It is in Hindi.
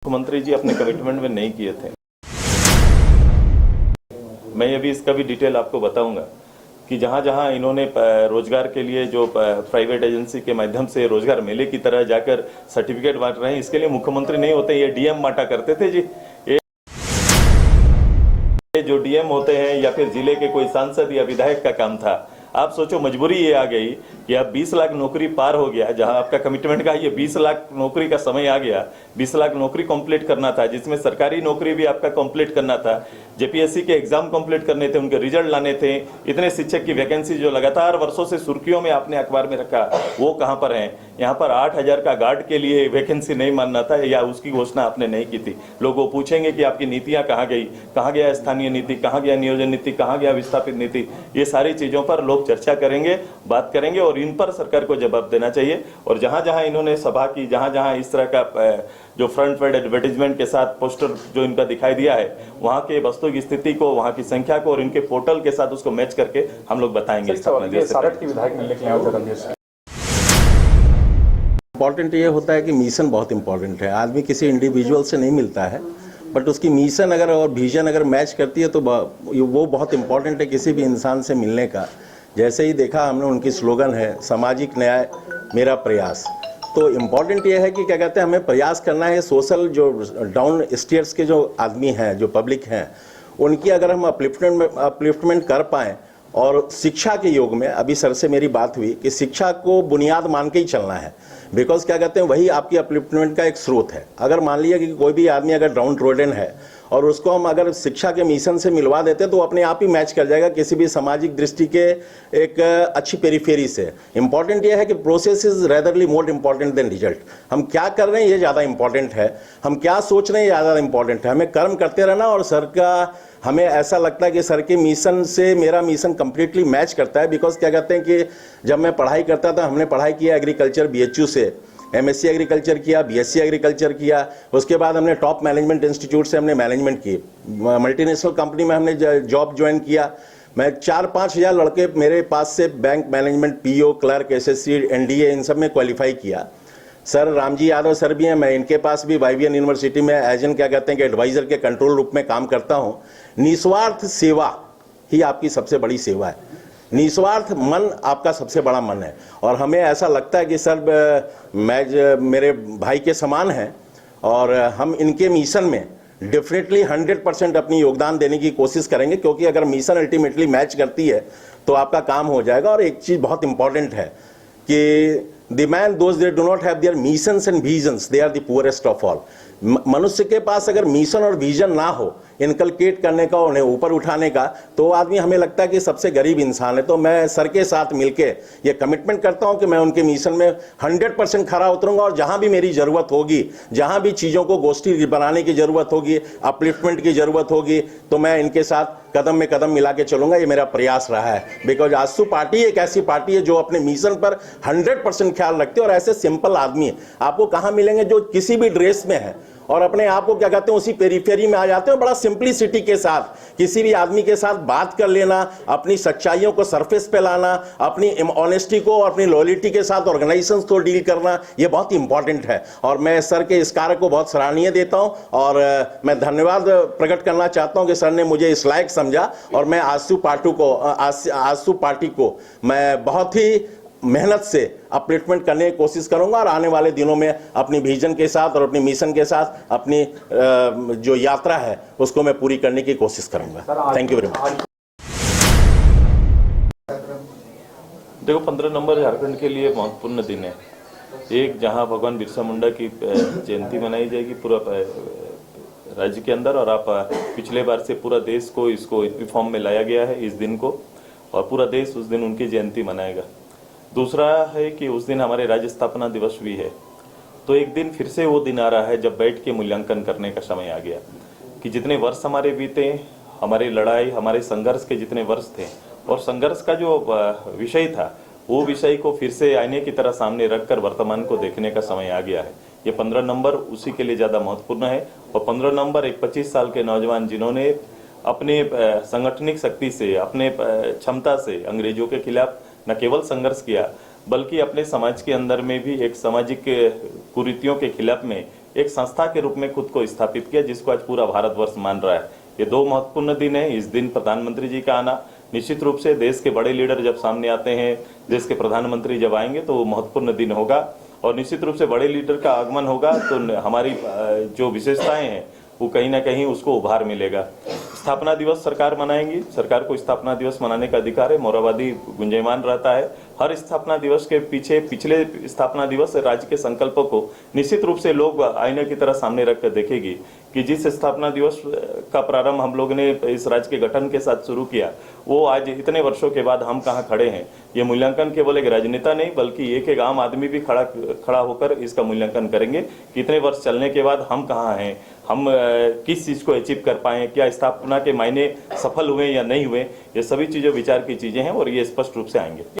मुख्यमंत्री जी अपने कमिटमेंट में नहीं किए थे। मैं अभी इसका भी डिटेल आपको बताऊंगा कि जहां जहां इन्होंने रोजगार के लिए जो प्राइवेट एजेंसी के माध्यम से रोजगार मेले की तरह जाकर सर्टिफिकेट बांट रहे हैं, इसके लिए मुख्यमंत्री नहीं होते, ये डीएम बांटा करते थे जी। ये जो डीएम होते हैं या फिर जिले के कोई सांसद या विधायक का काम था। आप सोचो मजबूरी ये आ गई कि अब 20 लाख नौकरी पार हो गया, जहां आपका कमिटमेंट का ये 20 लाख नौकरी का समय आ गया। 20 लाख नौकरी कंप्लीट करना था, जिसमें सरकारी नौकरी भी आपका कंप्लीट करना था, जेपीएससी के एग्जाम कंप्लीट करने थे, उनके रिजल्ट लाने थे। इतने शिक्षक की वैकेंसी जो लगातार वर्षों से सुर्खियों में आपने अखबार में रखा, वो कहां पर है? यहाँ पर 8,000 का गार्ड के लिए वैकेंसी नहीं मानना था या उसकी घोषणा आपने नहीं की थी। लोग वो पूछेंगे कि आपकी नीतियां कहाँ गई, कहाँ गया स्थानीय नीति, कहाँ गया नियोजन नीति, कहाँ गया विस्थापित नीति। ये सारी चीजों पर लोग चर्चा करेंगे, बात करेंगे और इन पर सरकार को जवाब देना चाहिए। और जहां जहां इन्होंने सभा की, जहां जहां इस तरह का जो फ्रंट पेड एडवर्टीजमेंट के साथ पोस्टर जो इनका दिखाई दिया है, वहां के वस्तु की स्थिति को, वहां की संख्या को और इनके पोर्टल के साथ उसको मैच करके हम लोग बताएंगे। इम्पॉर्टेंट ये होता है कि मिशन बहुत इंपॉर्टेंट है। आदमी किसी इंडिविजुअल से नहीं मिलता है, बट उसकी मिशन अगर और विजन अगर मैच करती है तो वो बहुत इंपॉर्टेंट है किसी भी इंसान से मिलने का। जैसे ही देखा हमने, उनकी स्लोगन है सामाजिक न्याय मेरा प्रयास। तो इम्पॉर्टेंट ये है कि क्या कहते हैं, हमें प्रयास करना है सोशल जो डाउन स्टेयर्स के जो आदमी हैं, जो पब्लिक हैं, उनकी अगर हम अपलिफ्टमेंट कर पाएँ। और शिक्षा के योग में अभी सर से मेरी बात हुई कि शिक्षा को बुनियाद मान के ही चलना है, बिकॉज क्या कहते हैं वही आपकी अपलिफ्टमेंट का एक स्रोत है। अगर मान लिया कि कोई भी आदमी अगर डाउन रोडन है और उसको हम अगर शिक्षा के मिशन से मिलवा देते तो अपने आप ही मैच कर जाएगा किसी भी सामाजिक दृष्टि के एक अच्छी पेरीफेरी से। इंपॉर्टेंट ये है कि process is ratherly more important than result. हम क्या कर रहे हैं ये ज़्यादा इंपॉर्टेंट है, हम क्या सोच रहे हैं ये ज़्यादा इंपॉर्टेंट है। हमें कर्म करते रहना। और सर का हमें ऐसा लगता है कि सर के मिशन से मेरा मिशन कंप्लीटली मैच करता है। बिकॉज क्या कहते हैं कि जब मैं पढ़ाई करता था, हमने पढ़ाई किया एग्रीकल्चर BHU से, MSc एग्रीकल्चर किया, BSc एग्रीकल्चर किया। उसके बाद हमने टॉप मैनेजमेंट इंस्टीट्यूट से हमने मैनेजमेंट की, मल्टीनेशनल कंपनी में हमने जॉब ज्वाइन किया। मैं 4-5 हज़ार लड़के मेरे पास से bank management, PO, clerk, SSC, NDA इन सब में क्वालिफाई किया। सर रामजी यादव सर भी हैं, मैं इनके पास भी YVN यूनिवर्सिटी में एज एन क्या कहते हैं कि एडवाइज़र के कंट्रोल रूप में काम करता हूँ। निस्वार्थ सेवा ही आपकी सबसे बड़ी सेवा है। निस्वार्थ मन आपका सबसे बड़ा मन है। और हमें ऐसा लगता है कि सर मेरे भाई के समान हैं और हम इनके मिशन में डेफिनेटली 100% अपनी योगदान देने की कोशिश करेंगे, क्योंकि अगर मिशन अल्टीमेटली मैच करती है तो आपका काम हो जाएगा। और एक चीज़ बहुत इंपॉर्टेंट है कि The man, those that do not have their missions and visions, they are the poorest of all. मनुष्य के पास अगर मिशन और विजन ना हो इनकलकेट करने का, उन्हें ऊपर उठाने का, तो आदमी हमें लगता है कि सबसे गरीब इंसान है। तो मैं सर के साथ मिलके ये कमिटमेंट करता हूं कि मैं उनके मिशन में 100% खरा उतरूंगा। और जहां भी मेरी ज़रूरत होगी, जहां भी चीज़ों को गोष्ठी बनाने की ज़रूरत होगी, अपलिफ्टमेंट की ज़रूरत होगी, तो मैं इनके साथ कदम में कदम मिला के चलूंगा। ये मेरा प्रयास रहा है। बिकॉज आजसू पार्टी एक ऐसी पार्टी है जो अपने मिशन पर 100% ख्याल रखती है। और ऐसे सिंपल आदमी आपको कहाँ मिलेंगे जो किसी भी ड्रेस में है और अपने आप को क्या कहते हैं उसी पेरीफेरी में आ जाते हैं। बड़ा सिंपलिसिटी के साथ किसी भी आदमी के साथ बात कर लेना, अपनी सच्चाइयों को सरफेस पे लाना, अपनी ऑनेस्टी को और अपनी लॉयल्टी के साथ ऑर्गेनाइजेशंस को डील करना, ये बहुत इंपॉर्टेंट है। और मैं सर के इस कार्य को बहुत सराहनीय देता हूं और मैं धन्यवाद प्रकट करना चाहता हूं कि सर ने मुझे इस लायक समझा। और मैं आजसू पार्टी को मैं बहुत ही मेहनत से अपलिफ्टमेंट करने की कोशिश करूंगा और आने वाले दिनों में अपनी विजन के साथ और अपनी मिशन के साथ अपनी जो यात्रा है उसको मैं पूरी करने की कोशिश करूंगा। Thank you very much. देखो, 15 नंबर झारखंड के लिए महत्वपूर्ण दिन है। एक, जहां भगवान बिरसा मुंडा की जयंती मनाई जाएगी पूरा राज्य के अंदर, और आप पिछले बार से पूरा देश को इसको फॉर्म में लाया गया है इस दिन को, और पूरा देश उस दिन उनकी जयंती मनाएगा। दूसरा है कि उस दिन हमारे राज्य स्थापना दिवस भी है। तो एक दिन फिर से वो दिन आ रहा है जब बैठ के मूल्यांकन करने का समय आ गया कि जितने वर्ष हमारे बीते, हमारी लड़ाई, हमारे संघर्ष के जितने वर्ष थे और संघर्ष का जो विषय था, वो विषय को फिर से आईने की तरह सामने रखकर वर्तमान को देखने का समय आ गया है। ये 15 नंबर उसी के लिए ज़्यादा महत्वपूर्ण है। और 15 नंबर एक 25 साल के नौजवान जिन्होंने अपने संगठनिक शक्ति से, अपने क्षमता से अंग्रेजों के खिलाफ न केवल संघर्ष किया बल्कि अपने समाज के अंदर में भी एक सामाजिक कुरीतियों के खिलाफ में एक संस्था के रूप में खुद को स्थापित किया, जिसको आज पूरा भारतवर्ष मान रहा है। ये 2 महत्वपूर्ण दिन है। इस दिन प्रधानमंत्री जी का आना, निश्चित रूप से देश के बड़े लीडर जब सामने आते हैं, देश के प्रधानमंत्री जब आएंगे तो वो महत्वपूर्ण दिन होगा और निश्चित रूप से बड़े लीडर का आगमन होगा तो हमारी जो विशेषताएं हैं वो कहीं ना कहीं उसको उभार मिलेगा। स्थापना दिवस सरकार मनाएंगी, सरकार को स्थापना दिवस मनाने का अधिकार है, मोराबादी गुंजयमान रहता है। हर स्थापना दिवस के पीछे पिछले स्थापना दिवस राज्य के संकल्पों को निश्चित रूप से लोग आईने की तरह सामने रखकर देखेगी कि जिस स्थापना दिवस का प्रारंभ हम लोग ने इस राज्य के गठन के साथ शुरू किया, वो आज इतने वर्षों के बाद हम कहाँ खड़े हैं। ये मूल्यांकन केवल एक राजनेता नहीं बल्कि एक आम आदमी भी खड़ा होकर इसका मूल्यांकन करेंगे कि इतने वर्ष चलने के बाद हम कहाँ हैं, हम किस चीज़ को अचीव कर पाए, क्या स्थापना के मायने सफल हुए या नहीं हुए। ये सभी चीज़ें विचार की चीज़ें हैं और ये स्पष्ट रूप से आएंगे।